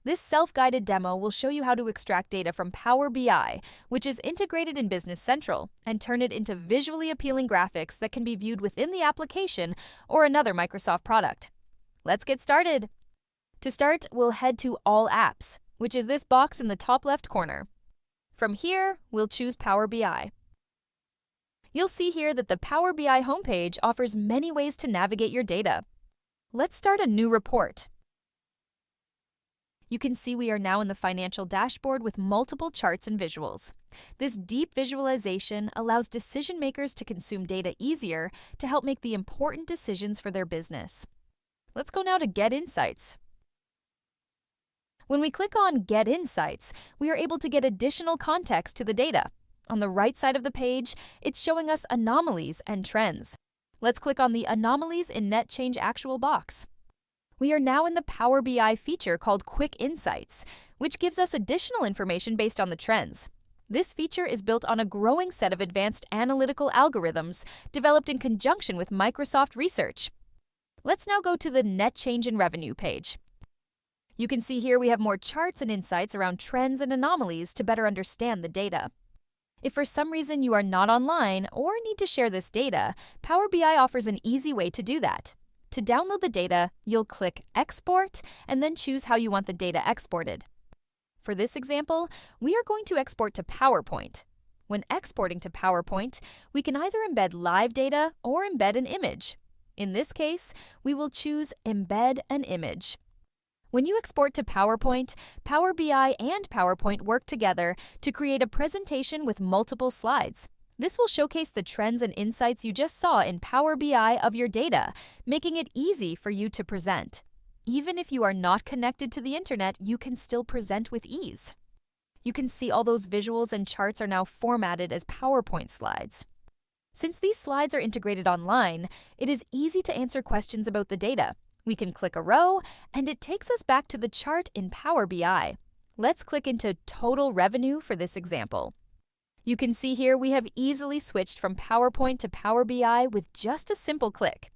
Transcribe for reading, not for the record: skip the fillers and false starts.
This self-guided demo will show you how to extract data from Power BI, which is integrated in Business Central, and turn it into visually appealing graphics that can be viewed within the application or another Microsoft product. Let's get started. To start, we'll head to All Apps, which is this box in the top left corner. From here, we'll choose Power BI. You'll see here that the Power BI homepage offers many ways to navigate your data. Let's start a new report. You can see we are now in the financial dashboard with multiple charts and visuals. This deep visualization allows decision makers to consume data easier to help make the important decisions for their business. Let's go now to Get Insights. When we click on Get Insights, we are able to get additional context to the data. On the right side of the page, it's showing us anomalies and trends. Let's click on the Anomalies in Net Change Actual box. We are now in the Power BI feature called Quick Insights, which gives us additional information based on the trends. This feature is built on a growing set of advanced analytical algorithms developed in conjunction with Microsoft Research. Let's now go to the Net Change in Revenue page. You can see here we have more charts and insights around trends and anomalies to better understand the data. If for some reason you are not online or need to share this data, Power BI offers an easy way to do that. To download the data, you'll click Export and then choose how you want the data exported. For this example, we are going to export to PowerPoint. When exporting to PowerPoint, we can either embed live data or embed an image. In this case, we will choose Embed an Image. When you export to PowerPoint, Power BI and PowerPoint work together to create a presentation with multiple slides. This will showcase the trends and insights you just saw in Power BI of your data, making it easy for you to present. Even if you are not connected to the internet, you can still present with ease. You can see all those visuals and charts are now formatted as PowerPoint slides. Since these slides are integrated online, it is easy to answer questions about the data. We can click a row, and it takes us back to the chart in Power BI. Let's click into Total Revenue for this example. You can see here we have easily switched from PowerPoint to Power BI with just a simple click.